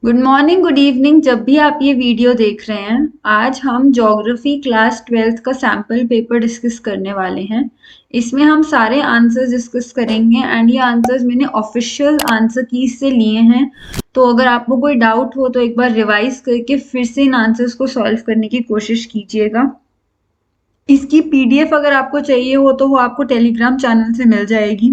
Good morning, good evening. जब भी आप ये वीडियो देख रहे हैं, आज हम ज्योग्राफी क्लास 12th का सैम्पल पेपर डिस्कस करने वाले हैं। इसमें हम सारे आंसर्स डिस्कस करेंगे एंड ये आंसर्स मैंने ऑफिशियल आंसर की से लिए हैं। तो अगर आपको कोई डाउट हो तो एक बार रिवाइज करके फिर से इन आंसर्स को सॉल्व करने की कोशिश कीजिएगा। इसकी पीडीएफ अगर आपको चाहिए हो तो वो आपको टेलीग्राम चैनल से मिल जाएगी।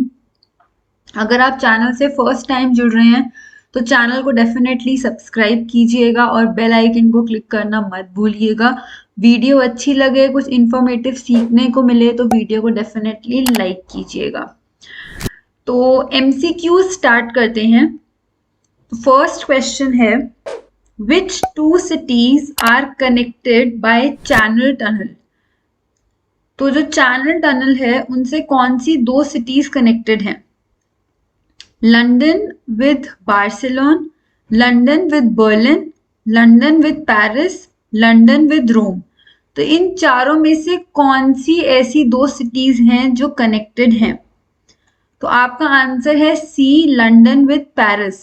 अगर आप चैनल से फर्स्ट टाइम जुड़ रहे हैं तो चैनल को डेफिनेटली सब्सक्राइब कीजिएगा और बेल आइकन को क्लिक करना मत भूलिएगा। वीडियो अच्छी लगे, कुछ इन्फॉर्मेटिव सीखने को मिले तो वीडियो को डेफिनेटली लाइक कीजिएगा। तो एमसीक्यू स्टार्ट करते हैं। फर्स्ट क्वेश्चन है, which two cities are connected by channel tunnel? तो जो चैनल टनल है उनसे कौन सी दो सिटीज कनेक्टेड हैं? London with Barcelona, London with Berlin, London with Paris, London with Rome. तो इन चारों में से कौन सी ऐसी दो सिटीज हैं जो कनेक्टेड हैं? तो आपका आंसर है सी, लंदन विद पेरिस।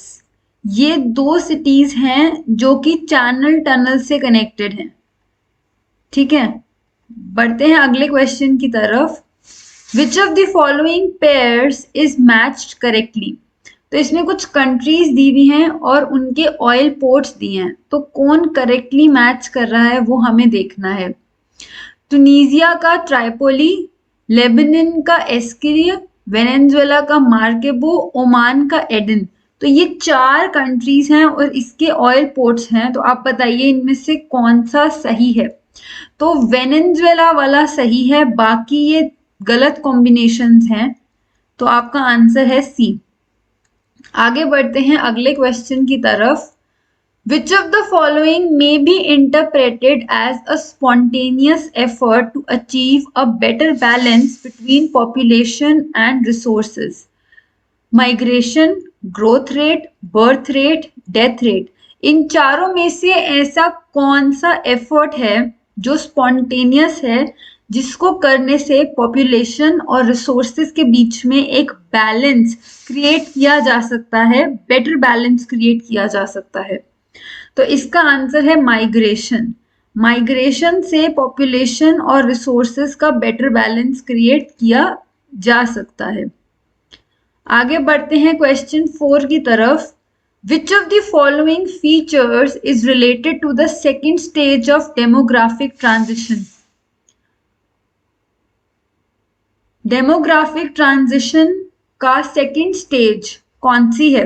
ये दो सिटीज हैं जो कि चैनल टनल से कनेक्टेड हैं। ठीक है, बढ़ते हैं अगले क्वेश्चन की तरफ। विच of the following pairs is matched correctly? तो इसमें कुछ कंट्रीज दी हुई हैं और उनके ऑयल पोर्ट्स दिए हैं, तो कौन करेक्टली मैच कर रहा है वो हमें देखना है। टुनीजिया का ट्राइपोली, लेबनान का एस्किरिया, वेनेजुएला का मार्केबो, ओमान का एडन। तो ये चार कंट्रीज हैं और इसके ऑयल पोर्ट्स हैं। तो आप बताइए इनमें से कौन सा सही है? तो वेनेजुएला वाला सही है, बाकी ये गलत कॉम्बिनेशंस हैं। तो आपका आंसर है सी। आगे बढ़ते हैं अगले क्वेश्चन की तरफ। Which of the following may be interpreted as a spontaneous effort to achieve a better balance between population and resources? Migration, growth rate, birth rate, death rate. इन चारों में से ऐसा कौन सा एफर्ट है जो स्पॉन्टेनियस है, जिसको करने से पॉपुलेशन और रिसोर्सेज के बीच में एक बैलेंस क्रिएट किया जा सकता है, बेटर बैलेंस क्रिएट किया जा सकता है? तो इसका आंसर है माइग्रेशन। माइग्रेशन से पॉपुलेशन और रिसोर्सेज का बेटर बैलेंस क्रिएट किया जा सकता है। आगे बढ़ते हैं क्वेश्चन 4 की तरफ। Which of the following features is related to the second stage of demographic transition? Demographic transition का सेकेंड स्टेज कौन सी है?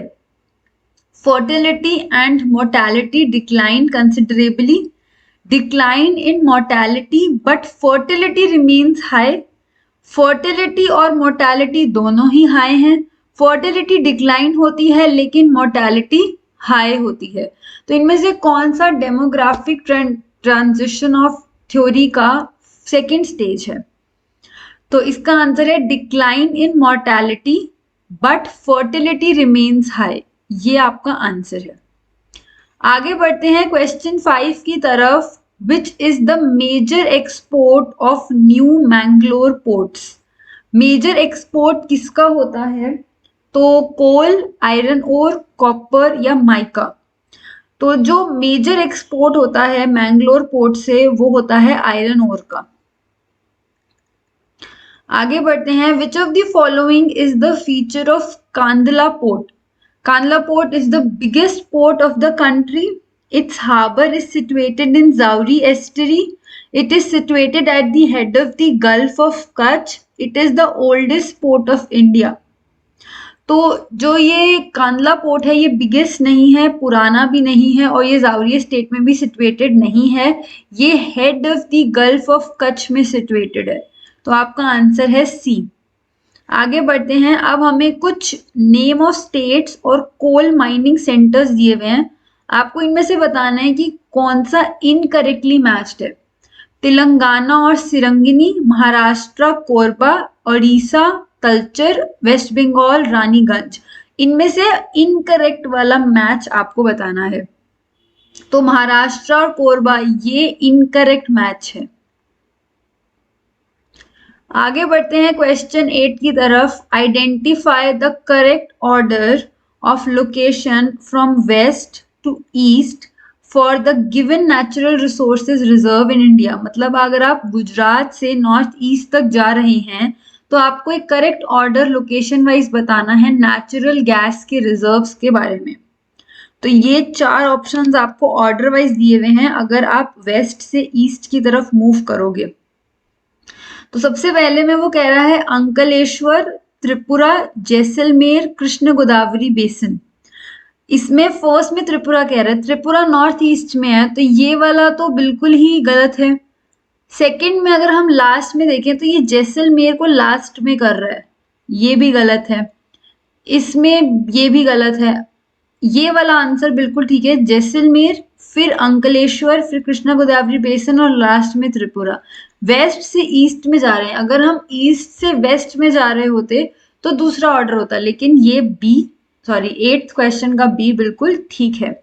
Fertility and mortality decline considerably, decline in mortality but fertility remains high, fertility और mortality दोनों ही high हैं, fertility decline होती है लेकिन mortality high होती है। तो इनमें से कौन सा demographic transition of theory का सेकेंड स्टेज है? तो इसका आंसर है decline in mortality but fertility remains high। ये आपका आंसर है। आगे बढ़ते हैं क्वेश्चन 5 की तरफ। Which is the major export of new Mangalore ports? Major export किसका होता है? तो कोल, आयरन ओर, कॉपर या माइका। तो जो मेजर एक्सपोर्ट होता है मैंगलोर पोर्ट से वो होता है आयरन ओर का। आगे बढ़ते हैं। Which of the following is the feature of Kandla port? Kandla port is the biggest port of the country. Its harbour is situated in Zawri estuary. It is situated at the head of the Gulf of Kutch. It is the oldest port of India. तो जो ये Kandla port है ये biggest नहीं है, पुराना भी नहीं है और ये जावरी स्टेट में भी सिचुएटेड नहीं है। ये head of the gulf of Kutch में सिचुएटेड है। तो आपका आंसर है सी। आगे बढ़ते हैं। अब हमें कुछ नेम ऑफ स्टेट्स और कोल माइनिंग सेंटर्स दिए हुए हैं। आपको इनमें से बताना है कि कौन सा इनकरेक्टली मैच्ड है। तेलंगाना और सिरंगिनी, महाराष्ट्र कोरबा, उड़ीसा तलचर, वेस्ट बंगाल रानीगंज। इनमें से इनकरेक्ट वाला मैच आपको बताना है। तो महाराष्ट्र और कोरबा ये इनकरेक्ट मैच है। आगे बढ़ते हैं क्वेश्चन 8 की तरफ। Identify the correct order of location from west to east for the given natural resources reserve in India. मतलब अगर आप गुजरात से नॉर्थ ईस्ट तक जा रहे हैं तो आपको एक करेक्ट ऑर्डर लोकेशन वाइज बताना है नेचुरल गैस के रिजर्व्स के बारे में। तो ये 4 ऑप्शंस आपको ऑर्डर वाइज दिए हुए हैं अगर आप वेस्ट से ईस्ट की तरफ मूव करोगे। तो सबसे पहले में वो कह रहा है अंकलेश्वर, त्रिपुरा, जैसलमेर, कृष्ण गोदावरी बेसिन। इसमें फर्स्ट में त्रिपुरा कह रहा है, त्रिपुरा नॉर्थ ईस्ट में है तो ये वाला तो बिल्कुल ही गलत है। सेकंड में अगर हम लास्ट में देखें तो ये जैसलमेर को लास्ट में कर रहा है, ये भी गलत है। इसमें ये भी गलत है। ये वाला आंसर बिल्कुल ठीक है, जैसलमेर, फिर अंकलेश्वर, फिर कृष्णा गोदावरी बेसिन और लास्ट में त्रिपुरा। वेस्ट से ईस्ट में जा रहे हैं, अगर हम ईस्ट से वेस्ट में जा रहे होते तो दूसरा ऑर्डर होता, लेकिन ये बी सॉरी 8th क्वेश्चन का बी बिल्कुल ठीक है।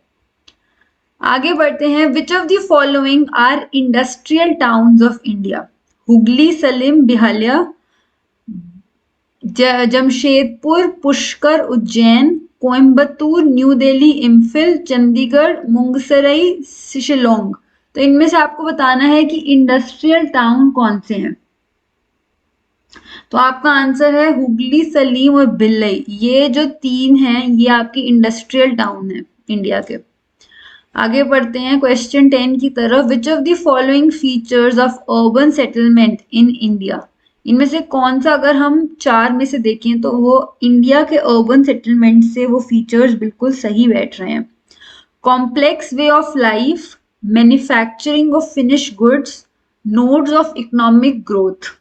आगे बढ़ते हैं, which of the following are industrial towns of India? Hooghly, Salem, बिहालिया, जमशेदपुर, पुष्कर, उज्जैन, कोयम्बतूर, न्यू दिल्ली, इम्फिल, चंडीगढ़, मुंगसरई, शिलोंग। तो इनमें से आपको बताना है कि इंडस्ट्रियल टाउन कौन से हैं। तो आपका आंसर है हुगली, सलीम और भिलई। ये जो 3 हैं ये आपकी इंडस्ट्रियल टाउन है इंडिया के। आगे बढ़ते हैं क्वेश्चन 10 की तरफ, विच of the following features of urban settlement in India? इनमें से कौन सा अगर हम 4 में से देखें तो वो इंडिया के अर्बन सेटलमेंट से वो फीचर्स बिल्कुल सही बैठ रहे हैं। Complex way of life, manufacturing of finish goods, nodes of economic growth.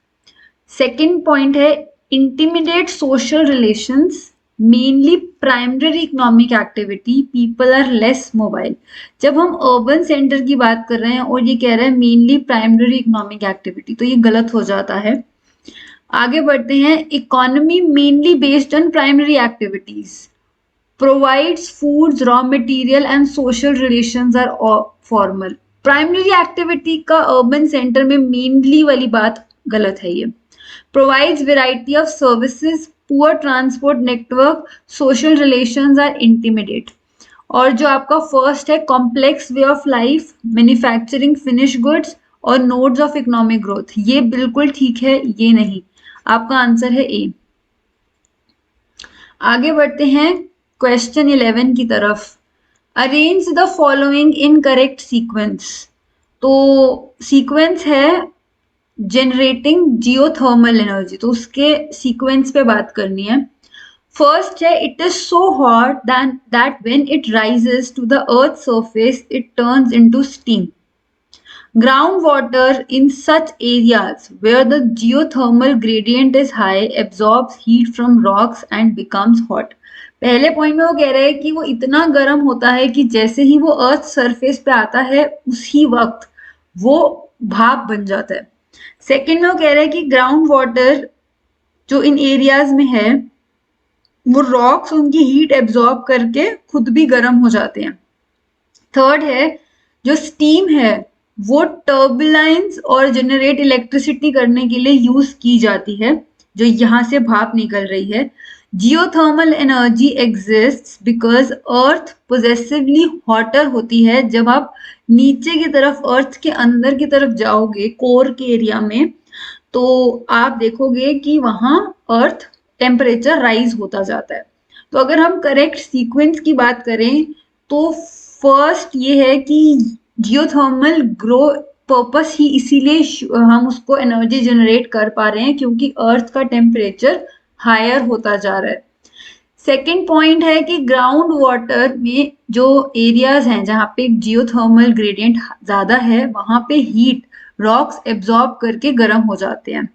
Second point है intimidate social relations, mainly primary economic activity, people are less mobile. जब हम अर्बन सेंटर की बात कर रहे हैं और ये कह रहा है मेनली प्राइमरी इकोनॉमिक एक्टिविटी, तो ये गलत हो जाता है। आगे बढ़ते हैं, economy mainly based on primary activities, provides foods, raw material and social relations are formal. Primary activity का अर्बन सेंटर में मेनली वाली बात गलत है। ये provides variety of services, poor transport network, social relations are intimidate। और जो आपका फर्स्ट है complex way of life, manufacturing finish goods और नोड्स ऑफ इकोनॉमिक ग्रोथ, ये बिल्कुल ठीक है, ये नहीं। आपका आंसर है ए। आगे बढ़ते हैं क्वेश्चन 11 की तरफ, arrange the following in correct sequence. तो सीक्वेंस है जनरेटिंग जियोथर्मल एनर्जी, तो उसके सीक्वेंस पे बात करनी है। फर्स्ट है, it is so hot that when it rises to the earth surface it turns into steam. Ground water in such areas where the geothermal gradient is high absorbs heat from rocks and becomes hot. पहले point में वो कह रहे हैं कि वो इतना गर्म होता है कि जैसे ही वो अर्थ सरफेस पे आता है उसी वक्त वो भाप बन जाता है। सेकेंड में वो कह रहे हैं कि ग्राउंड वाटर जो इन एरियाज में है वो रॉक्स उनकी हीट एब्जॉर्ब करके खुद भी गर्म हो जाते हैं। थर्ड है, जो स्टीम है वो टर्बुलेंस और जनरेट इलेक्ट्रिसिटी करने के लिए यूज की जाती है, जो यहाँ से भाप निकल रही है। Geothermal energy exists because earth possessively hotter होती है। जब आप नीचे की तरफ अर्थ के अंदर की तरफ जाओगे कोर के एरिया में तो आप देखोगे कि वहां अर्थ टेम्परेचर राइज होता जाता है। तो अगर हम करेक्ट सीक्वेंस की बात करें तो फर्स्ट ये है कि जियोथर्मल ग्रो पर्पस ही इसीलिए हम उसको एनर्जी जनरेट कर पा रहे हैं क्योंकि अर्थ का टेम्परेचर हायर होता जा रहा है। सेकेंड पॉइंट है कि ग्राउंड वाटर में जो एरियाज हैं जहाँ पे जियोथर्मल ग्रेडियंट ज्यादा है वहां पे हीट रॉक्स एब्जॉर्ब करके गर्म हो जाते हैं।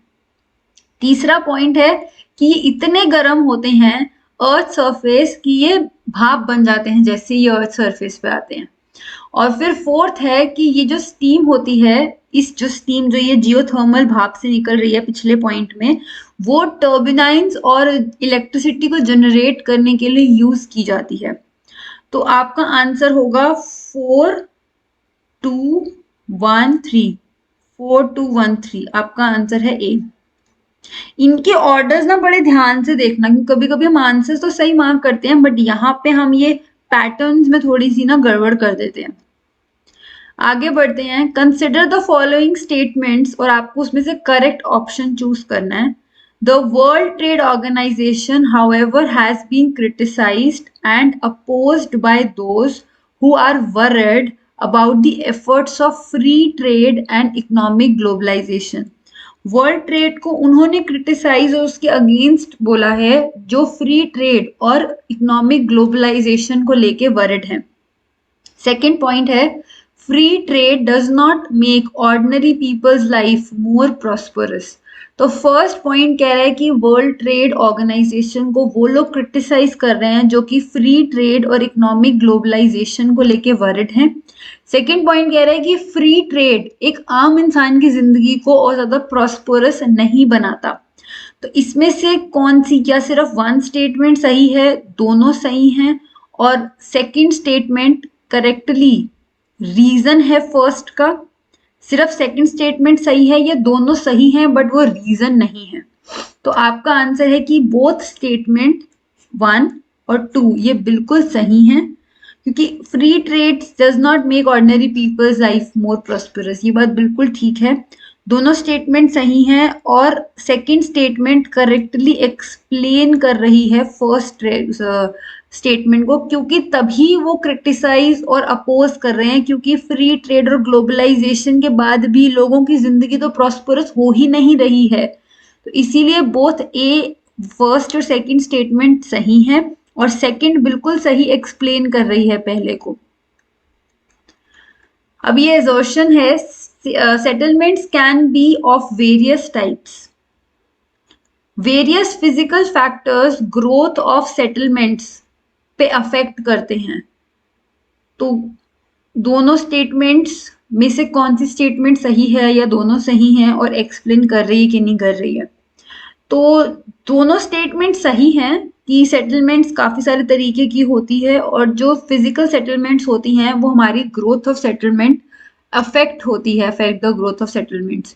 तीसरा पॉइंट है कि ये इतने गर्म होते हैं अर्थ सरफेस कि ये भाप बन जाते हैं जैसे ये अर्थ सरफेस पे आते हैं। और फिर फोर्थ है कि ये जो स्टीम होती है, इस जो स्टीम जो ये जियोथर्मल भाप से निकल रही है पिछले पॉइंट में, वो टर्बिनाइंस और इलेक्ट्रिसिटी को जनरेट करने के लिए यूज की जाती है। तो आपका आंसर होगा 4213। 4213 आपका आंसर है ए। इनके ऑर्डर्स ना बड़े ध्यान से देखना क्योंकि कभी कभी हम आंसर्स तो सही मार्क करते हैं बट यहाँ पे हम ये पैटर्न्स में थोड़ी सी ना गड़बड़ कर देते हैं। आगे बढ़ते हैं। कंसिडर द फॉलोइंग स्टेटमेंट्स, और आपको उसमें से करेक्ट ऑप्शन चूज करना है। The world trade organisation however has been criticised and opposed by those who are worried about the efforts of free trade and economic globalization। World trade को उन्होंने criticise और उसके अगेंस्ट बोला है जो free trade और इकोनॉमिक ग्लोबलाइजेशन को लेके वरिड है। सेकेंड पॉइंट है, free trade does not make ordinary people's life more prosperous. तो फर्स्ट पॉइंट कह रहा है कि वर्ल्ड ट्रेड ऑर्गेनाइजेशन को वो लोग क्रिटिसाइज कर रहे हैं जो कि फ्री ट्रेड और इकोनॉमिक ग्लोबलाइजेशन को लेके वरिड हैं। सेकेंड पॉइंट कह रहा है कि फ्री ट्रेड एक आम इंसान की जिंदगी को और ज्यादा प्रॉस्परस नहीं बनाता। तो इसमें से कौन सी, क्या सिर्फ वन स्टेटमेंट सही है, दोनों सही हैं, और सेकंड स्टेटमेंट करेक्टली रीजन है फर्स्ट का, सिर्फ सेकंड स्टेटमेंट सही है, ये दोनों सही हैं बट वो रीजन नहीं है। तो आपका आंसर है कि बोथ स्टेटमेंट 1 और 2 ये बिल्कुल सही हैं, क्योंकि free trade does not make ordinary people's life more prosperous, ये बात बिल्कुल ठीक है। दोनों स्टेटमेंट सही हैं और सेकंड स्टेटमेंट करेक्टली एक्सप्लेन कर रही है फर्स्ट स्टेटमेंट को, क्योंकि तभी वो क्रिटिसाइज और अपोज कर रहे हैं, क्योंकि फ्री ट्रेड और ग्लोबलाइजेशन के बाद भी लोगों की जिंदगी तो प्रॉस्परस हो ही नहीं रही है। तो इसीलिए बोथ ए फर्स्ट और सेकंड स्टेटमेंट सही है, और सेकंड बिल्कुल सही एक्सप्लेन कर रही है पहले को। अब ये असर्शन है, settlements can be of various types. Various physical factors growth of settlements पे अफेक्ट करते हैं। तो दोनों स्टेटमेंट्स में से कौन सी स्टेटमेंट सही है या दोनों सही हैं और एक्सप्लेन कर रही है कि नहीं कर रही है? तो दोनों स्टेटमेंट सही हैं कि सेटलमेंट्स काफ़ी सारे तरीके की होती है, और जो फिजिकल सेटलमेंट्स होती हैं वो हमारी ग्रोथ ऑफ सेटलमेंट अफेक्ट होती है, affect the growth of settlements.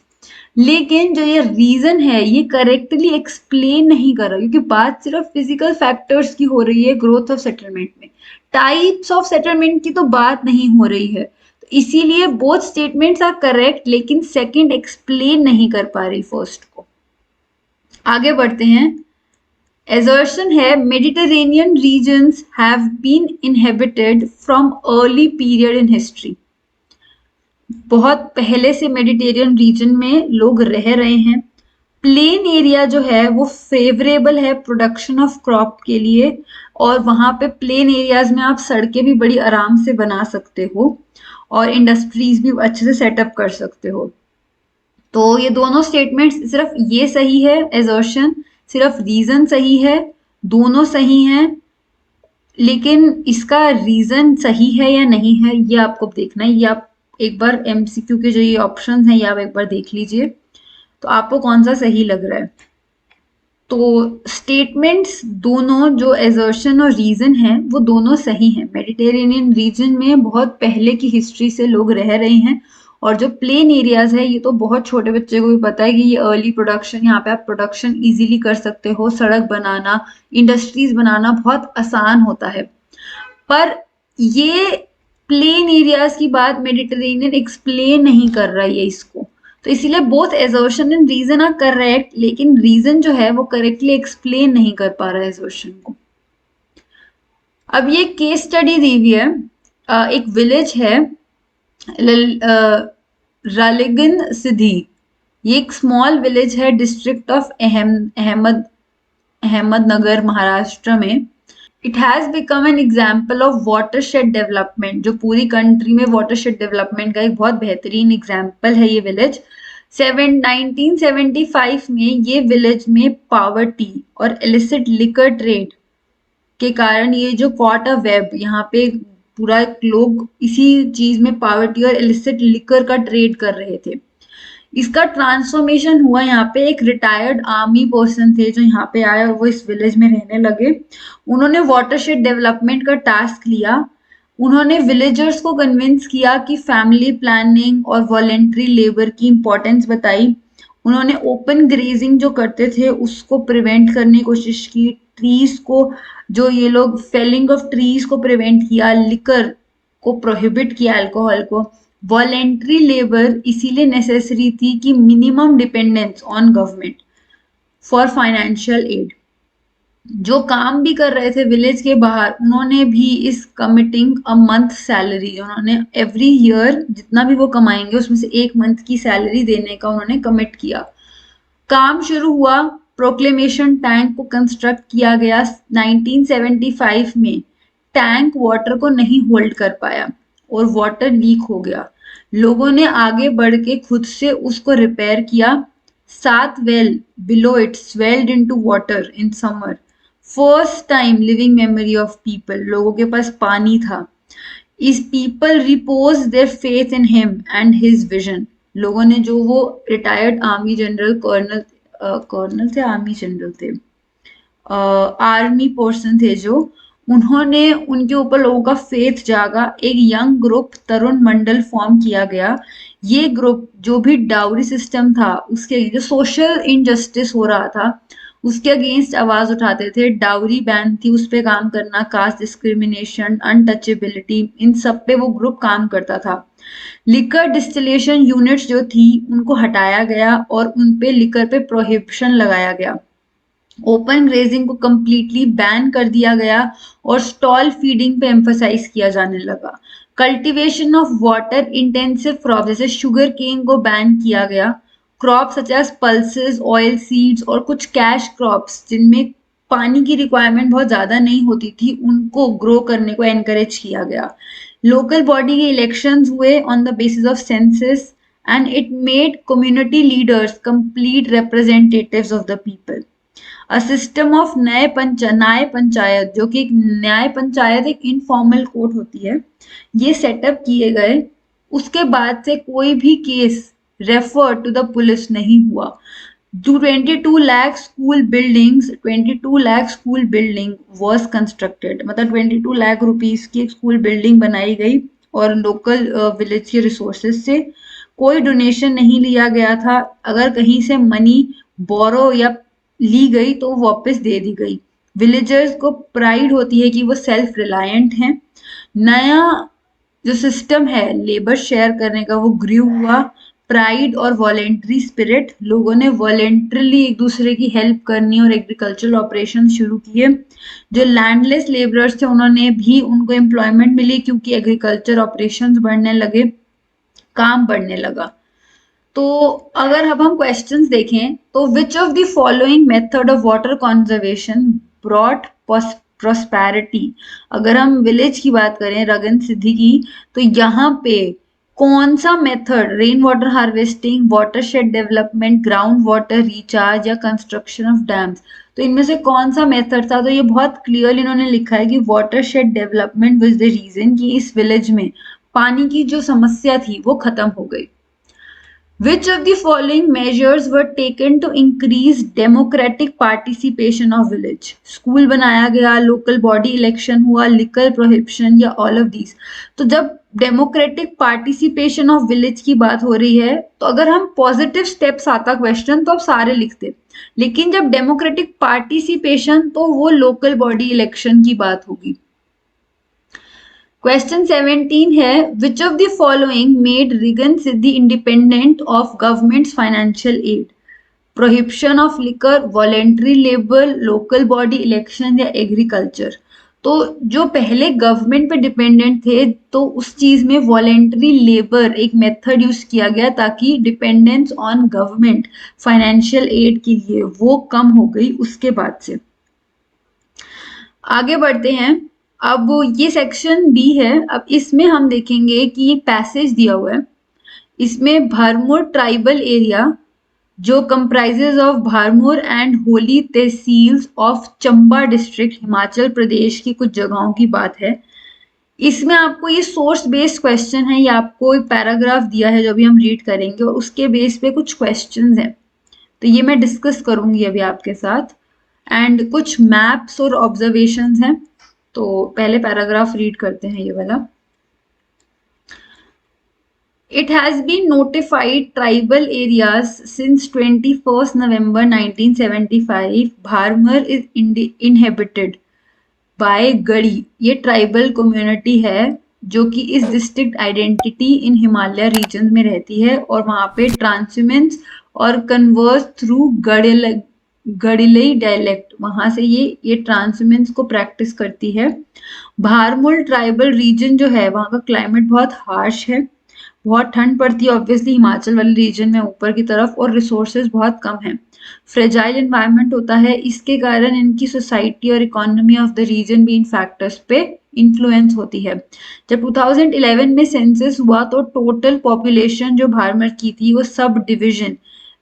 लेकिन जो ये रीजन है ये करेक्टली एक्सप्लेन नहीं कर रहा, क्योंकि बात सिर्फ फिजिकल फैक्टर्स की हो रही है ग्रोथ ऑफ सेटलमेंट में, टाइप्स ऑफ सेटलमेंट की तो बात नहीं हो रही है। तो इसीलिए बोथ स्टेटमेंट्स आर करेक्ट, लेकिन सेकंड एक्सप्लेन नहीं कर पा रही फर्स्ट को। आगे बढ़ते हैं। Assertion है, Mediterranean regions have been inhabited from early period in history। बहुत पहले से मेडिटेरियन रीजन में लोग रह रहे हैं। प्लेन एरिया जो है वो फेवरेबल है प्रोडक्शन ऑफ क्रॉप के लिए, और वहाँ पे प्लेन एरियाज में आप सड़कें भी बड़ी आराम से बना सकते हो और इंडस्ट्रीज भी अच्छे से सेटअप कर सकते हो। तो ये दोनों स्टेटमेंट्स, सिर्फ ये सही है assertion, सिर्फ रीजन सही है, दोनों सही हैं, लेकिन इसका रीजन सही है या नहीं है ये आपको देखना है। ये आप एक बार एमसीक्यू के जो ये ऑप्शन हैं ये आप एक बार देख लीजिए, तो आपको कौन सा सही लग रहा है। तो स्टेटमेंट्स दोनों जो assertion और रीजन है वो दोनों सही हैं। मेडिटेरेनियन रीजन में बहुत पहले की हिस्ट्री से लोग रह रहे हैं, और जो प्लेन एरियाज है ये तो बहुत छोटे बच्चे को भी पता है कि ये अर्ली प्रोडक्शन, यहाँ पे आप प्रोडक्शन इजीली कर सकते हो, सड़क बनाना, इंडस्ट्रीज बनाना बहुत आसान होता है। पर ये प्लेन एरियाज की बात मेडिटेरेनियन एक्सप्लेन नहीं कर रहा है इसको, तो इसीलिए both assertion and reason are correct, लेकिन रीजन जो है वो करेक्टली एक्सप्लेन नहीं कर पा रहा है assertion को। अब ये केस स्टडी दी हुई है, एक विलेज है रालेगन सिद्धि, ये एक स्मॉल विलेज है डिस्ट्रिक्ट ऑफ अहमदनगर महाराष्ट्र में। It has become an example of watershed development, जो पूरी कंट्री में वाटरशेड डेवलपमेंट का एक बहुत बेहतरीन एग्जाम्पल है ये विलेज। 1975 में ये विलेज में पावर्टी और इलिसिट लिकर ट्रेड के कारण ये जो कॉट अ वेब, यहाँ पे पूरा लोग इसी चीज में पावर्टी और इलिसिट लिकर का ट्रेड कर रहे थे। इसका ट्रांसफॉर्मेशन हुआ, यहाँ पे एक रिटायर्ड आर्मी पर्सन थे जो यहाँ पे आए और वो इस विलेज में रहने लगे। उन्होंने वाटरशेड डेवलपमेंट का टास्क लिया। उन्होंने विलेजर्स को कन्विंस किया कि फैमिली प्लानिंग और वॉलेंट्री लेबर की इंपॉर्टेंस बताई, उन्होंने ओपन ग्रेजिंग जो करते थे उसको प्रिवेंट करने की कोशिश की, ट्रीज को, जो ये लोग फेलिंग ऑफ ट्रीज को प्रिवेंट किया, लिकर को प्रोहिबिट किया, अल्कोहल को। वॉलेंट्री लेबर इसीलिए नेसेसरी थी कि minimum dependence on government for financial aid. जो काम भी कर रहे थे विलेज के बाहर, उन्होंने भी इस कमिटिंग अ मंथ सैलरी, उन्होंने एवरी ईयर जितना भी वो कमाएंगे उसमें से 1 मंथ की सैलरी देने का उन्होंने कमिट किया। काम शुरू हुआ, प्रोक्लेमेशन टैंक को कंस्ट्रक्ट किया गया 1975 में। टैंक वाटर को नहीं होल्ड कर पाया और वाटर लीक हो गया। लोगों ने आगे बढ़ के खुद से उसको रिपेयर किया। 7 well below it swelled into water in summer. First time living memory of people, लोगों के पास पानी था। इस people repose their faith in him and his vision. लोगों ने, जो वो रिटायर्ड आर्मी जनरल, कर्नल थे, आर्मी जनरल थे, आर्मी पर्सन थे, जो उन्होंने, उनके ऊपर लोगों का फेथ जागा। एक यंग ग्रुप तरुण मंडल फॉर्म किया गया। ये ग्रुप जो भी डाउरी सिस्टम था उसके, जो सोशल इनजस्टिस हो रहा था उसके अगेंस्ट आवाज उठाते थे। डाउरी बैन थी, उस पे काम करना, कास्ट डिस्क्रिमिनेशन, अनटचेबिलिटी, इन सब पे वो ग्रुप काम करता था। लिकर डिस्टिलेशन यूनिट्स जो थी उनको हटाया गया और उन पे लिकर पे प्रोहिबिशन लगाया गया। ओपन ग्रेजिंग को कंप्लीटली बैन कर दिया गया और स्टॉल फीडिंग पे एम्फसाइज किया जाने लगा। Cultivation of water intensive crop जैसे शुगर केन को बैन किया गया। Crop such as pulses, oil seeds और कुछ कैश क्रॉप्स जिनमें पानी की रिक्वायरमेंट बहुत ज्यादा नहीं होती थी, उनको ग्रो करने को एनकरेज किया गया। लोकल बॉडी के इलेक्शंस हुए on the basis of census and it made community leaders complete representatives of the people. A system of न्याय पंचायत, जो कि एक न्याय पंचायत एक इनफॉर्मल कोर्ट होती है, ये सेटअप किए गए। उसके बाद से कोई भी case refer to the police नहीं हुआ। 22 lakh school buildings, 22 lakh school building was constructed, मतलब 22 लाख रुपीस की एक स्कूल बिल्डिंग बनाई गई और लोकल विलेज के रिसोर्सेज से। कोई डोनेशन नहीं लिया गया था। अगर कहीं से मनी बोरो या ली गई तो वापस दे दी गई। विलेजर्स को प्राइड होती है कि वो सेल्फ रिलायंट हैं। नया जो सिस्टम है लेबर शेयर करने का वो ग्रू हुआ। प्राइड और वॉलेंट्री स्पिरिट, लोगों ने वॉलेंट्रली एक दूसरे की हेल्प करनी और एग्रीकल्चरल ऑपरेशन शुरू किए। जो लैंडलेस लेबरर्स थे उन्होंने भी, उनको एम्प्लॉयमेंट मिली क्योंकि एग्रीकल्चर ऑपरेशंस बढ़ने लगे, काम बढ़ने लगा। तो अगर अब हम क्वेश्चंस देखें तो विच of the following method of water conservation brought prosperity. अगर हम विलेज की बात करें, रगन सिद्धि की, तो यहाँ पे कौन सा method, rain water harvesting, watershed development, ground water recharge या कंस्ट्रक्शन ऑफ डैम्स, तो इनमें से कौन सा मेथड था? तो ये बहुत क्लियरली इन्होंने लिखा है कि watershed development was the reason कि इस विलेज में पानी की जो समस्या थी वो खत्म हो गई। Which of the following measures were taken to increase democratic participation of village? School बनाया गया, लोकल बॉडी इलेक्शन हुआ, लिकर प्रोहिबिशन या ऑल ऑफ दीज। तो जब डेमोक्रेटिक पार्टिसिपेशन ऑफ विलेज की बात हो रही है तो अगर हम पॉजिटिव स्टेप्स आता क्वेश्चन तो आप सारे लिखते, लेकिन जब डेमोक्रेटिक पार्टिसिपेशन तो वो लोकल बॉडी इलेक्शन की बात होगी। क्वेश्चन 17 है, विच of the following made Reagan Siddhi independent of governments financial aid? Prohibition of liquor, voluntary labour, local body election या एग्रीकल्चर? तो जो पहले गवर्नमेंट पे डिपेंडेंट थे तो उस चीज में वॉलेंट्री लेबर एक मेथड यूज किया गया ताकि dependence on government financial aid के लिए वो कम हो गई उसके बाद से। आगे बढ़ते हैं। अब ये सेक्शन बी है। अब इसमें हम देखेंगे कि ये पैसेज दिया हुआ है, इसमें भरमौर ट्राइबल एरिया जो comprises of Bharmour and Holi tehsils of Chamba district Himachal Pradesh की कुछ जगहों की बात है। इसमें आपको ये सोर्स बेस्ड क्वेश्चन है, ये आपको एक पैराग्राफ दिया है जो अभी हम रीड करेंगे और उसके बेस पे कुछ क्वेश्चंस हैं, तो ये मैं डिस्कस करूंगी अभी आपके साथ। एंड कुछ मैप्स और ऑब्जर्वेशंस हैं। तो पहले पैराग्राफ रीड करते हैं ये वाला। It has been notified tribal areas since 21st November 1975. Bharmar is inhabited by Gaddi, ये ट्राइबल कम्युनिटी है जो कि इस district identity in Himalaya region में रहती है और वहां पे ट्रांसमेंस और कन्वर्स थ्रू गढ़िलई डायलेक्ट, वहां से ये ट्रांसमेंस को प्रैक्टिस करती है। भारमुल ट्राइबल रीजन जो है वहां का क्लाइमेट बहुत हार्श है, बहुत ठंड पड़ती है ऑब्वियसली हिमाचल वाले रीजन में ऊपर की तरफ, और रिसोर्सेज बहुत कम है, फ्रेजाइल एनवायरनमेंट होता है। इसके कारण इनकी सोसाइटी और इकोनॉमी ऑफ द रीजन भी इन फैक्टर्स पे इन्फ्लुएंस होती है। जब 2011 में सेंसस हुआ तो टोटल पॉपुलेशन जो भारमर की थी वो सब डिविजन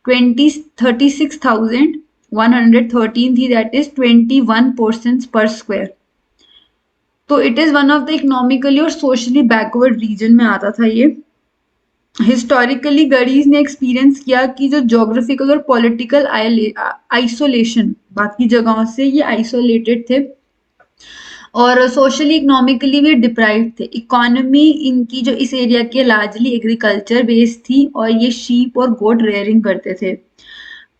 36,113 थी, दैट इज 21 पर्सन्स पर स्क्वायर। तो it is one of the economically और सोशली बैकवर्ड रीजन में आता था ये। हिस्टोरिकली गढ़ीज ने एक्सपीरियंस किया कि जो ज्योग्राफिकल और पॉलिटिकल आइसोलेशन, बाकी जगहों से ये आइसोलेटेड थे और सोशली इकोनॉमिकली भी डिप्राइव्ड थे। इकोनॉमी इनकी जो इस एरिया के लार्जली एग्रीकल्चर बेस्ड थी और ये शीप और गोट रेयरिंग करते थे।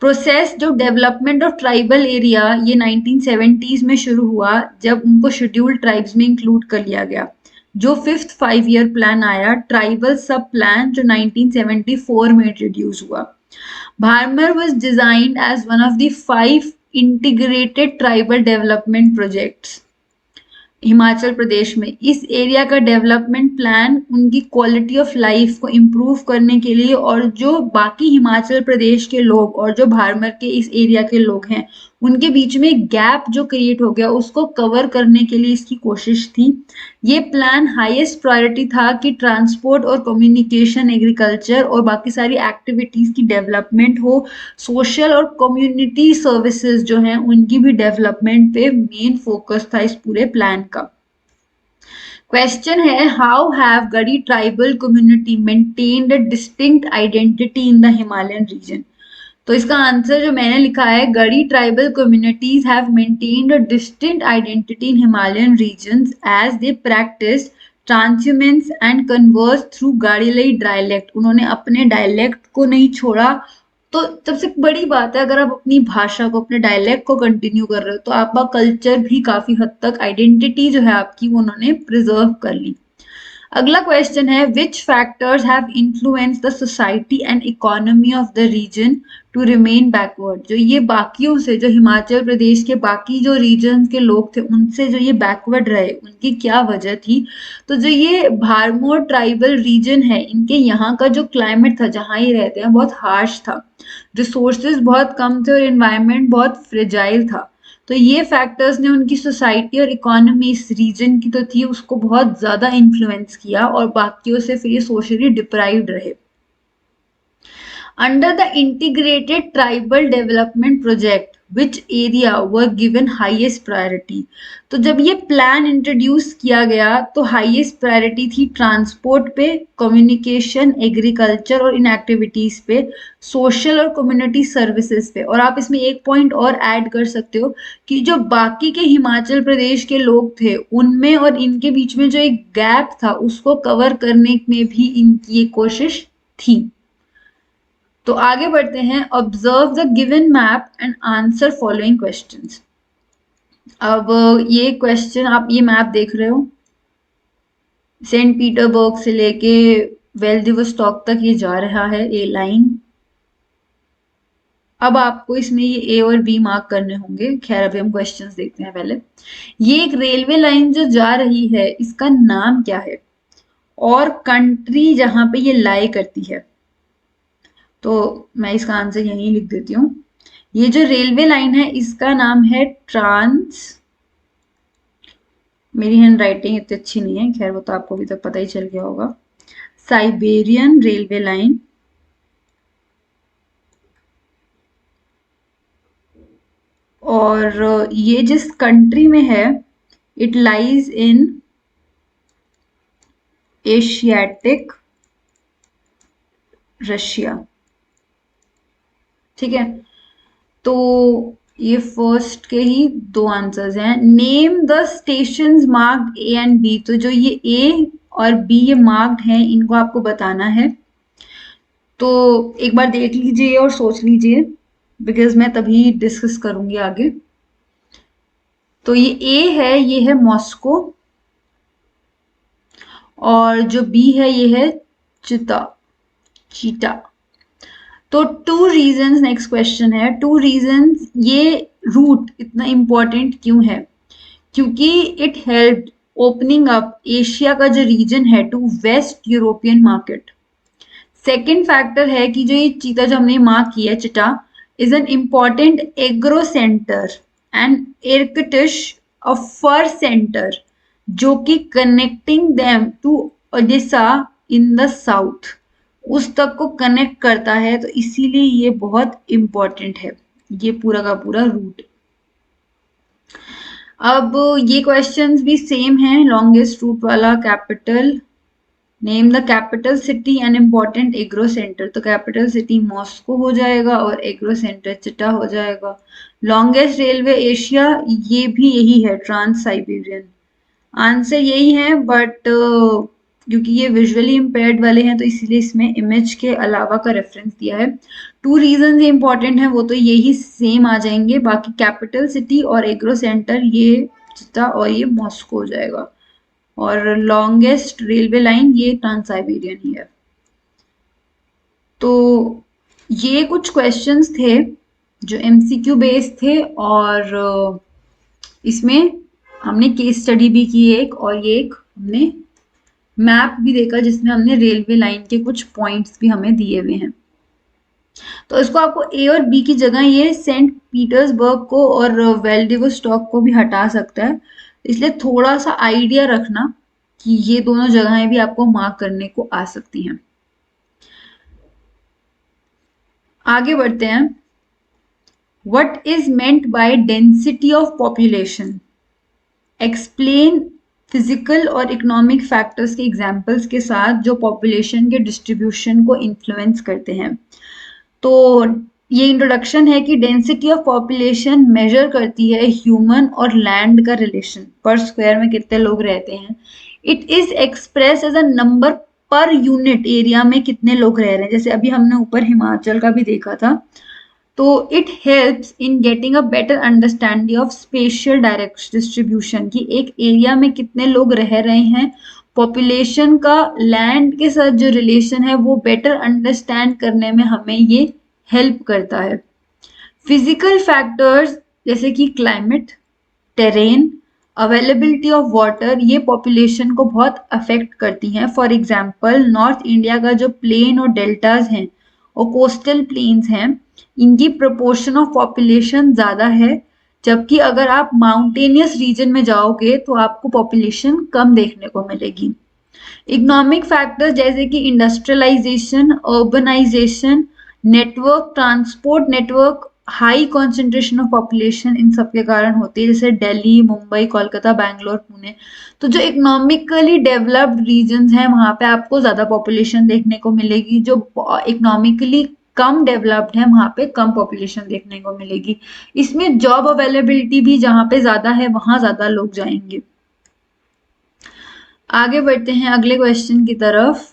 प्रोसेस जो डेवलपमेंट ऑफ ट्राइबल एरिया ये 1970s में शुरू हुआ जब उनको शेड्यूल्ड ट्राइब्स में इंक्लूड कर लिया गया। जो 5th 5-year प्लान आया ट्राइबल सब प्लान जो 1974 में इंट्रोड्यूस हुआ। Bharmour was designed as one of the 5 integrated tribal development projects Himachal Pradesh में। इस एरिया का डेवलपमेंट प्लान उनकी क्वालिटी ऑफ लाइफ को इम्प्रूव करने के लिए और जो बाकी हिमाचल प्रदेश के लोग और जो भारमर के इस एरिया के लोग हैं उनके बीच में गैप जो क्रिएट हो गया उसको कवर करने के लिए इसकी कोशिश थी। ये प्लान हाईएस्ट प्रायोरिटी था कि ट्रांसपोर्ट और कम्युनिकेशन, एग्रीकल्चर और बाकी सारी एक्टिविटीज की डेवलपमेंट हो, सोशल और कम्युनिटी सर्विसेज जो हैं उनकी भी डेवलपमेंट पे मेन फोकस था इस पूरे प्लान का। क्वेश्चन है, how have Gaddi tribal community maintained a distinct identity in the Himalayan region? तो इसका आंसर जो मैंने लिखा है, Gaddi tribal communities have maintained a distinct identity in Himalayan regions as they practise transhumance and converse through Gaddiali dialect. उन्होंने अपने dialect को नहीं छोड़ा। तो सबसे बड़ी बात है, अगर आप अपनी भाषा को, अपने डायलेक्ट को कंटिन्यू कर रहे हो तो आपका कल्चर भी काफी हद तक, आइडेंटिटी जो है आपकी वो उन्होंने प्रिजर्व कर ली। अगला क्वेश्चन है, which factors have influence the society and economy of the region to remain backward? जो ये बाकियों से, जो हिमाचल प्रदेश के बाकी जो रीजन के लोग थे उनसे जो ये बैकवर्ड रहे, उनकी क्या वजह थी? तो जो ये भारमोर ट्राइबल रीजन है इनके यहाँ का जो क्लाइमेट था जहाँ ये रहते हैं बहुत हार्श था, रिसोर्सेज बहुत कम थे और एनवायरनमेंट बहुत फ्रेजाइल था। तो ये फैक्टर्स ने उनकी सोसाइटी और इकोनॉमी इस रीजन की तो थी उसको बहुत ज्यादा इन्फ्लुएंस किया और बाकियों से फिर ये सोशली डिप्राइव्ड रहे। Under the integrated tribal development project, which area were given highest priority? तो जब ये प्लान इंट्रोड्यूस किया गया तो हाईएस्ट प्रायोरिटी थी ट्रांसपोर्ट पे, कम्युनिकेशन, एग्रीकल्चर और इन एक्टिविटीज पे, सोशल और कम्युनिटी सर्विसेज पे। और आप इसमें एक पॉइंट और ऐड कर सकते हो कि जो बाकी के हिमाचल प्रदेश के लोग थे उनमें और इनके बीच में जो एक गैप था उसको कवर करने में भी इनकी ये कोशिश थी। तो आगे बढ़ते हैं, observe the given map and answer following questions. अब ये क्वेश्चन, आप ये मैप देख रहे हो, सेंट पीटरबर्ग से लेके वेल्दिवोस्टॉक तक ये जा रहा है, ए लाइन। अब आपको इसमें ये ए और बी मार्क करने होंगे। खैर अभी हम क्वेश्चंस देखते हैं पहले। ये एक रेलवे लाइन जो जा रही है इसका नाम क्या है और कंट्री जहां पे ये लाई करती है? तो मैं इसका आंसर यहीं लिख देती हूँ। ये जो रेलवे लाइन है इसका नाम है मेरी हैंड राइटिंग इतनी अच्छी नहीं है, खैर वो तो आपको अभी तक पता ही चल गया होगा, साइबेरियन रेलवे लाइन। और ये जिस कंट्री में है, it lies in Asiatic Russia. ठीक है, तो ये फर्स्ट के ही दो आंसर्स हैं। Name the stations marked A and B. तो जो ये ए और बी ये मार्क्ड हैं इनको आपको बताना है। तो एक बार देख लीजिए और सोच लीजिए, बिकॉज मैं तभी डिस्कस करूंगी आगे। तो ये ए है, ये है मॉस्को, और जो बी है ये है चिता चीटा। तो टू रीजंस, नेक्स्ट क्वेश्चन है, टू रीजंस ये रूट इतना इंपॉर्टेंट क्यों है? क्योंकि it help opening up Asia का जो रीजन है to west European market. Second factor है कि जो ये चीता जो हमने मार्क किया है Chita, is an important agro centre and Irkutsk a fur centre, जो कि connecting them to Odisha in the south, उस तक को कनेक्ट करता है। तो इसीलिए ये बहुत इंपॉर्टेंट है, ये पूरा का पूरा रूट। अब ये क्वेश्चंस भी सेम हैं, लॉन्गेस्ट रूट वाला, capital, name the capital city and important agro centre. तो कैपिटल सिटी मॉस्को हो जाएगा और एग्रो सेंटर चिटा हो जाएगा। लॉन्गेस्ट रेलवे एशिया, ये भी यही है, ट्रांस साइबेरियन। आंसर यही है, बट क्योंकि ये विजुअली इम्पेयर्ड वाले हैं तो इसीलिए इसमें इमेज के अलावा का रेफरेंस दिया है। टू रीजन ये इंपॉर्टेंट है, वो तो यही सेम आ जाएंगे, बाकी कैपिटल सिटी और एग्रो सेंटर ये चिता और ये मॉस्को हो जाएगा। और लॉन्गेस्ट रेलवे लाइन ये ट्रांस साइबेरियन ही है। तो ये कुछ क्वेश्चंस थे जो एमसीक्यू बेस्ड थे, और इसमें हमने केस स्टडी भी की एक, और ये एक हमने मैप भी देखा जिसमें हमने रेलवे लाइन के कुछ पॉइंट्स भी हमें दिए हुए हैं। तो इसको आपको ए और बी की जगह ये सेंट पीटर्सबर्ग को और वेल्डिवोस्टॉक को भी हटा सकता है, इसलिए थोड़ा सा आइडिया रखना कि ये दोनों जगहें भी आपको मार्क करने को आ सकती हैं। आगे बढ़ते हैं। What is meant by density of population? Explain physical और इकोनॉमिक फैक्टर्स के एग्जाम्पल्स के साथ जो पॉपुलेशन के डिस्ट्रीब्यूशन को इन्फ्लुएंस करते हैं। तो ये इंट्रोडक्शन है कि डेंसिटी ऑफ पॉपुलेशन मेजर करती है ह्यूमन और लैंड का रिलेशन, पर स्क्वायर में कितने लोग रहते हैं। It is express as a number per unit area में कितने लोग रह रहे हैं, जैसे अभी हमने ऊपर हिमाचल का भी देखा था। तो it helps in getting a better understanding of spatial direct distribution, कि एक एरिया में कितने लोग रह रहे हैं, पॉपुलेशन का लैंड के साथ जो रिलेशन है वो बेटर अंडरस्टैंड करने में हमें ये हेल्प करता है। फिजिकल फैक्टर्स जैसे कि climate, terrain, availability of water, ये पॉपुलेशन को बहुत अफेक्ट करती हैं। फॉर एग्जांपल नॉर्थ इंडिया का जो प्लेन और डेल्टाज हैं और कोस्टल प्लेन्स हैं, इनकी प्रोपोर्शन ऑफ पॉपुलेशन ज़्यादा है, जबकि अगर आप माउंटेनियस रीजन में जाओगे तो आपको पॉपुलेशन कम देखने को मिलेगी। इकोनॉमिक फैक्टर्स जैसे कि industrialisation, urbanisation, network, transport network, high concentration of population, इन सब के कारण होती है, जैसे दिल्ली, मुंबई, कोलकाता, बैंगलोर, पुणे। तो जो इकोनॉमिकली डेवलप्ड रीजन्स हैं वहाँ पे आपको ज़्यादा पॉपुलेशन देखने को मिलेगी, जो इकोनॉमिकली कम डेवलप्ड है वहाँ पे कम पॉपुलेशन देखने को मिलेगी। इसमें जॉब अवेलेबिलिटी भी जहाँ पे ज़्यादा है वहाँ ज़्यादा लोग जाएंगे। आगे बढ़ते हैं अगले क्वेश्चन की तरफ।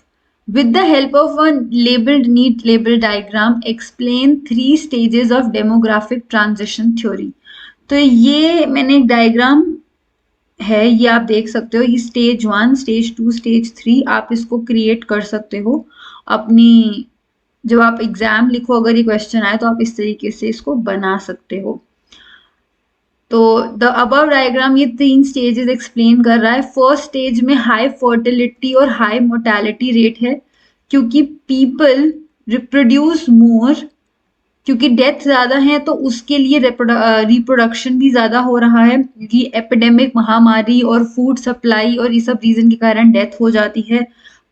With the help of a labeled neat label diagram, explain 3 stages of demographic transition theory. तो ये मैंने एक डायग्राम है, ये आप देख सकते हो, ये स्टेज 1, स्टेज 2, स्टेज 3, आप इसको क्रिएट कर सकते हो अपनी, जब आप एग्जाम लिखो अगर ये क्वेश्चन आए तो आप इस तरीके से इसको बना सकते हो। तो द अबव डायग्राम ये 3 स्टेजेस एक्सप्लेन कर रहा है। फर्स्ट स्टेज में हाई फर्टिलिटी और हाई मोर्टेलिटी रेट है, क्योंकि पीपल रिप्रोड्यूस मोर, क्योंकि डेथ ज़्यादा है तो उसके लिए रिप्रोडक्शन भी ज़्यादा हो रहा है, क्योंकि एपिडेमिक, महामारी और फूड सप्लाई और ये सब रीज़न के कारण डेथ हो जाती है।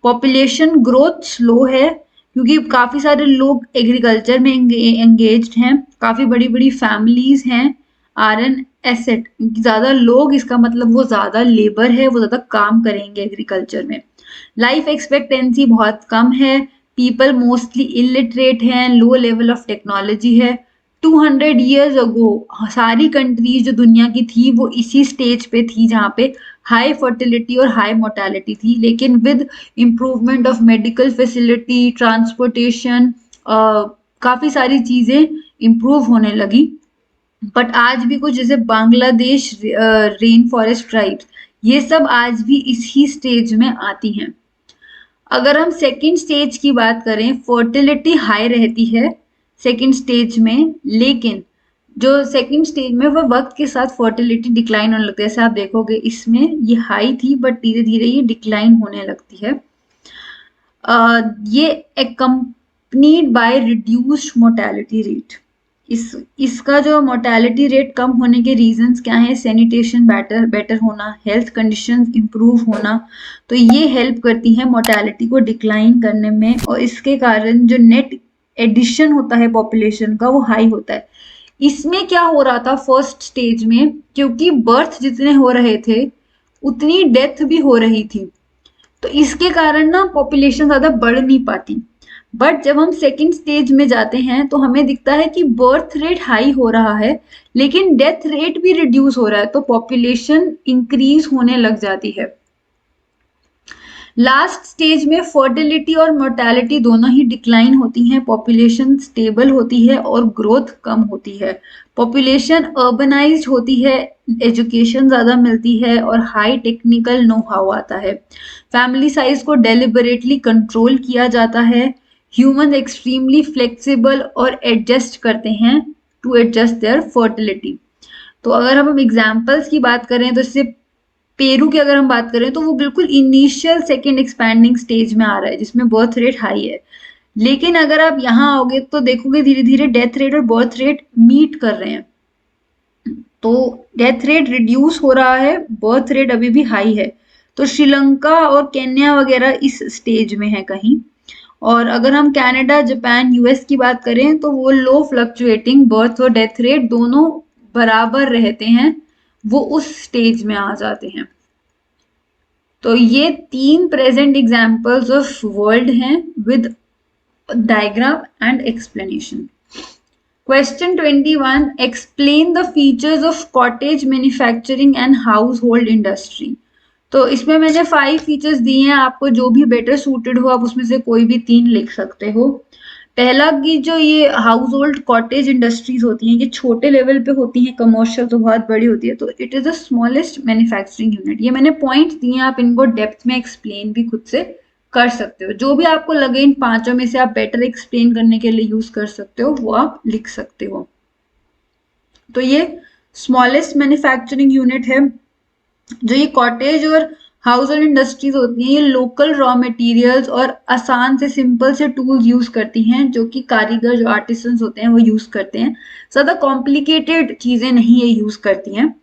पॉपुलेशन ग्रोथ स्लो है, क्योंकि काफ़ी सारे लोग एग्रीकल्चर में एंगेज्ड हैं, काफ़ी बड़ी बड़ी फैमिलीज हैं, आर एन एसेट, ज़्यादा लोग इसका मतलब वो ज़्यादा लेबर है, वो ज़्यादा काम करेंगे एग्रीकल्चर में। लाइफ एक्सपेक्टेंसी बहुत कम है, पीपल मोस्टली इलिटरेट हैं, लो लेवल ऑफ टेक्नोलॉजी है। 200 ईयर्स अगो सारी कंट्रीज जो दुनिया की थी वो इसी स्टेज पे थी जहाँ पे हाई फर्टिलिटी और हाई मोर्टेलिटी थी, लेकिन with improvement of medical facility, transportation, काफ़ी सारी चीज़ें इम्प्रूव होने लगी। बट आज भी कुछ जैसे बांग्लादेश रेन फॉरेस्ट ट्राइब्स, ये सब आज भी इसी स्टेज में आती हैं। अगर हम सेकंड स्टेज की बात करें, फर्टिलिटी हाई रहती है सेकंड स्टेज में, लेकिन जो सेकंड स्टेज में वो वक्त के साथ फर्टिलिटी डिक्लाइन होने लगती है। जैसे आप देखोगे इसमें ये हाई थी बट धीरे धीरे ये डिक्लाइन होने लगती है। ये एक्कम्पनीड बाय रिड्यूस्ड मोर्टेलिटी रेट। इसका जो मोर्टेलिटी रेट कम होने के रीजंस क्या है? सैनिटेशन बेटर होना, हेल्थ कंडीशंस इंप्रूव होना, तो ये हेल्प करती है मोर्टेलिटी को डिक्लाइन करने में। और इसके कारण जो नेट एडिशन होता है पॉपुलेशन का वो हाई होता है। इसमें क्या हो रहा था फर्स्ट स्टेज में, क्योंकि बर्थ जितने हो रहे थे उतनी डेथ भी हो रही थी, तो इसके कारण ना पॉपुलेशन ज्यादा बढ़ नहीं पाती। बट जब हम सेकंड स्टेज में जाते हैं तो हमें दिखता है कि बर्थ रेट हाई हो रहा है लेकिन डेथ रेट भी रिड्यूस हो रहा है, तो पॉपुलेशन इंक्रीज होने लग जाती है। लास्ट स्टेज में फर्टिलिटी और मोर्टेलिटी दोनों ही डिक्लाइन होती हैं, पॉपुलेशन स्टेबल होती है और ग्रोथ कम होती है। पॉपुलेशन अर्बनाइज्ड होती है, एजुकेशन ज़्यादा मिलती है और हाई टेक्निकल नो हाउ आता है। फैमिली साइज को डेलिबरेटली कंट्रोल किया जाता है। ह्यूमन एक्सट्रीमली फ्लेक्सिबल और एडजस्ट करते हैं टू एडजस्ट देयर फर्टिलिटी। तो अगर हम एग्जाम्पल्स की बात करें तो इससे पेरू की अगर हम बात करें तो वो बिल्कुल इनिशियल सेकेंड एक्सपैंडिंग स्टेज में आ रहा है जिसमें बर्थ रेट हाई है, लेकिन अगर आप यहाँ आओगे तो देखोगे धीरे धीरे डेथ रेट और बर्थ रेट मीट कर रहे हैं। तो डेथ रेट रिड्यूस हो रहा है, बर्थ रेट अभी भी हाई है। तो श्रीलंका और केन्या वगैरह इस स्टेज में है कहीं। और अगर हम कनाडा, जापान, यूएस की बात करें तो वो लो फ्लक्चुएटिंग बर्थ और डेथ रेट दोनों बराबर रहते हैं, वो उस स्टेज में आ जाते हैं। तो ये 3 प्रेजेंट एग्जांपल्स ऑफ वर्ल्ड हैं with diagram and explanation. Question 21. Explain the features of cottage manufacturing and household industry. तो इसमें मैंने 5 फीचर्स दिए हैं, आपको जो भी बेटर सूटेड हो आप उसमें से कोई भी 3 लिख सकते हो। पहला कि जो ये हाउस होल्ड कॉटेज इंडस्ट्रीज होती हैं ये छोटे लेवल पे होती हैं, कमर्शियल तो बहुत बड़ी होती है, तो it is the smallest manufacturing unit. ये मैंने पॉइंट्स दिए हैं, आप इनको डेप्थ में एक्सप्लेन भी खुद से कर सकते हो। जो भी आपको लगे इन 5 में से आप बेटर एक्सप्लेन करने के लिए यूज कर सकते हो वो आप लिख सकते हो। तो ये स्मॉलेस्ट मैन्युफैक्चरिंग यूनिट है। जो ये कॉटेज और हाउस होल्ड इंडस्ट्रीज होती हैं ये लोकल रॉ मटेरियल्स और आसान से सिंपल से टूल्स यूज करती हैं जो कि कारीगर जो आर्टिसंस होते हैं वो यूज करते हैं, ज्यादा कॉम्प्लिकेटेड चीजें नहीं ये यूज करती हैं।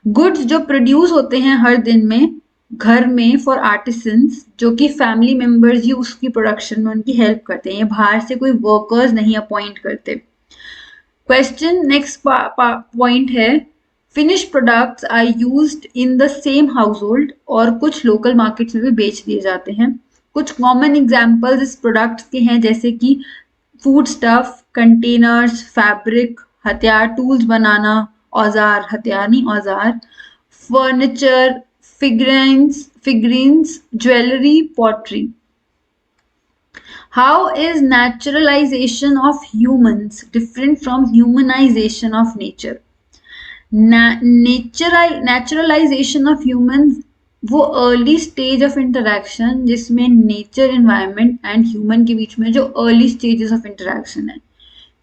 गुड्स जो प्रोड्यूस होते हैं हर दिन में घर में फॉर आर्टिसंस, जो कि फैमिली मेंबर्स ही उसकी प्रोडक्शन में उनकी हेल्प करते हैं, ये बाहर से कोई वर्कर्स नहीं अपॉइंट करते। क्वेश्चन नेक्स्ट पॉइंट है, finish products are used in the same household, और कुछ लोकल मार्केट्स में भी बेच दिए जाते हैं। कुछ कॉमन एग्जाम्पल्स इस प्रोडक्ट्स के हैं जैसे कि फूड स्टफ, कंटेनर्स, फैब्रिक, हथियार, टूल्स बनाना, औजार, हथियार नहीं औजार, furniture, figurines, jewelry, pottery. How is naturalization of humans different from humanization of nature? Naturalization of humans वो अर्ली स्टेज ऑफ इंटरेक्शन जिसमें नेचर, एनवायरनमेंट एंड ह्यूमन के बीच में जो अर्ली स्टेजेस ऑफ इंटरेक्शन है।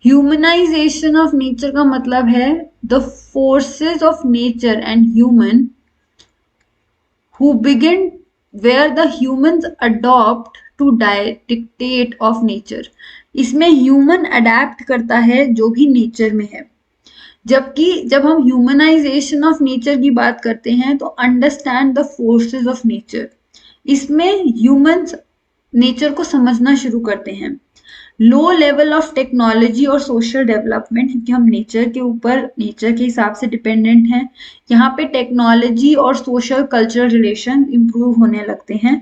ह्यूमनाइजेशन ऑफ नेचर का मतलब है the forces of nature and human who begin where the humans adopt to dictate of nature. इसमें human adapt करता है जो भी नेचर में है, जबकि जब हम ह्यूमनाइजेशन ऑफ नेचर की बात करते हैं तो understand the forces of nature, इसमें ह्यूमंस नेचर को समझना शुरू करते हैं। लो लेवल ऑफ टेक्नोलॉजी और सोशल डेवलपमेंट, क्योंकि हम नेचर के ऊपर नेचर के हिसाब से डिपेंडेंट हैं, यहाँ पे टेक्नोलॉजी और सोशल कल्चरल रिलेशन इंप्रूव होने लगते हैं।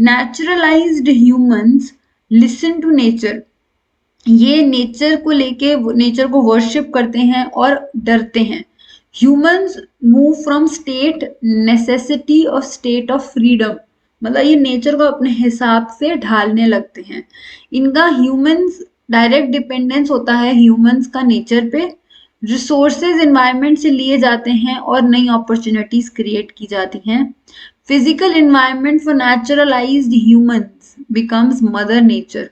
Naturalised humans listen to nature, ये नेचर को लेके नेचर को वर्शिप करते हैं और डरते हैं, humans move from state necessity और स्टेट ऑफ फ्रीडम, मतलब ये नेचर को अपने हिसाब से ढालने लगते हैं। इनका ह्यूमंस डायरेक्ट डिपेंडेंस होता है ह्यूमंस का नेचर पे, रिसोर्सेज एनवायरनमेंट से लिए जाते हैं और नई अपॉर्चुनिटीज क्रिएट की जाती हैं। Physical environment for naturalised humans becomes mother nature.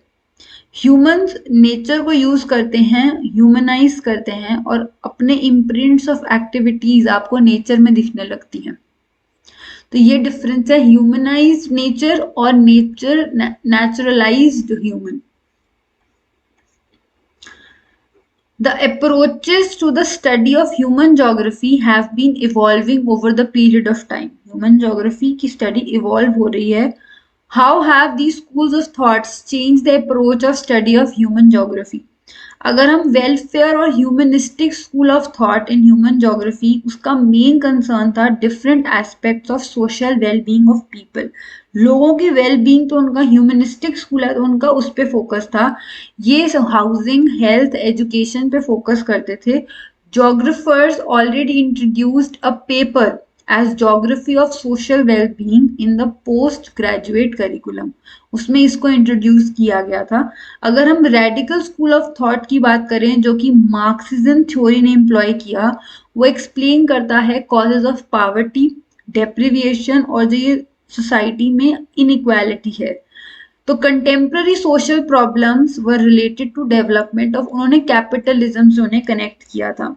Humans nature को यूज करते हैं, ह्यूमनाइज करते हैं और अपने इम्प्रिंट्स ऑफ एक्टिविटीज आपको नेचर में दिखने लगती हैं। तो ये डिफरेंस है ह्यूमनाइज्ड नेचर और nature naturalised human. The approaches to the study of human geography have been evolving over the period of time. Human geography की study evolve हो रही है। How have these schools of thoughts changed the approach of study of human geography? अगर हम welfare और humanistic school of thought in human geography, उसका main concern था different aspects of social wellbeing of people. लोगों की wellbeing, तो उनका humanistic school है तो उनका उस पर फोकस था। ये हाउसिंग, हेल्थ, एजुकेशन पे फोकस करते थे। Geographers already introduced a paper as geography of social wellbeing in the post graduate curriculum, उसमें इसको इंट्रोड्यूस किया गया था। अगर हम रेडिकल स्कूल ऑफ थॉट की बात करें, जो कि मार्क्सिज्म थ्योरी ने एम्प्लॉय किया, वो एक्सप्लेन करता है कॉजेज ऑफ पॉवर्टी, डेप्रिविएशन और जो ये सोसाइटी में इनइक्वालिटी है। तो contemporary social problems were related to development of, उन्होंने कैपिटलिज्म से उन्हें कनेक्ट किया था।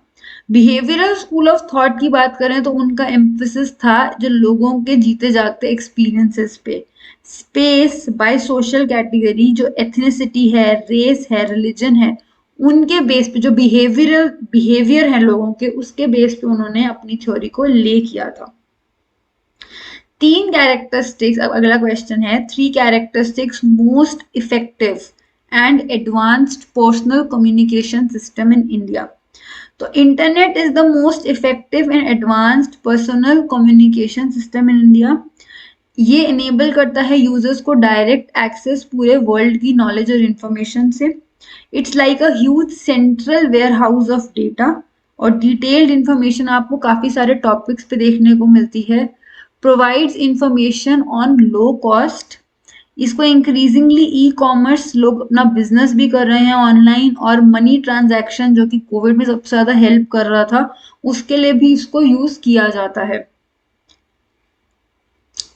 बिहेवियरल स्कूल ऑफ थॉट की बात करें तो उनका एम्फेसिस था जो लोगों के जीते जागते एक्सपीरियंसेस पे। स्पेस बाय सोशल कैटेगरी, जो एथनिसिटी है, रेस है, रिलीजन है, उनके बेस पे जो बिहेवियर है लोगों के, उसके बेस पे उन्होंने अपनी थ्योरी को ले किया था। 3 कैरेक्टरिस्टिक्स, अब अगला क्वेश्चन है, 3 characteristics most effective and advanced personal communication system in India. तो internet is the most effective and advanced personal communication system in India. ये इनेबल करता है यूजर्स को डायरेक्ट एक्सेस पूरे वर्ल्ड की नॉलेज और इंफॉर्मेशन से। It's like a huge central warehouse of data, और डिटेल्ड इंफॉर्मेशन आपको काफी सारे टॉपिक्स पे देखने को मिलती है। Provides information on low cost. इसको इंक्रीजिंगली ई कॉमर्स, लोग अपना बिजनेस भी कर रहे हैं ऑनलाइन, और मनी ट्रांजैक्शन जो कि कोविड में सबसे ज्यादा हेल्प कर रहा था, उसके लिए भी इसको यूज किया जाता है।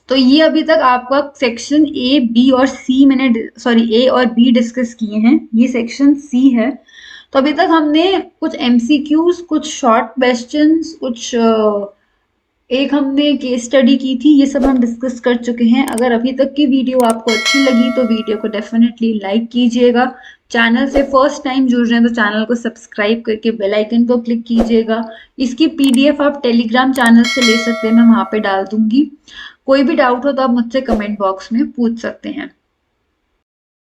तो ये अभी तक आपका सेक्शन ए, बी और सी ए और बी डिस्कस किए हैं, ये सेक्शन सी है। तो अभी तक हमने कुछ एमसीक्यूज, कुछ शॉर्ट क्वेश्चंस, कुछ एक हमने केस स्टडी की थी, ये सब हम डिस्कस कर चुके हैं। अगर अभी तक की वीडियो आपको अच्छी लगी तो वीडियो को डेफिनेटली लाइक कीजिएगा। चैनल से फर्स्ट टाइम जुड़ रहे हैं तो चैनल को सब्सक्राइब करके बेल आइकन को क्लिक कीजिएगा। इसकी पीडीएफ आप टेलीग्राम चैनल से ले सकते हैं, मैं वहां पे डाल दूंगी। कोई भी डाउट हो तो आप मुझसे कमेंट बॉक्स में पूछ सकते हैं।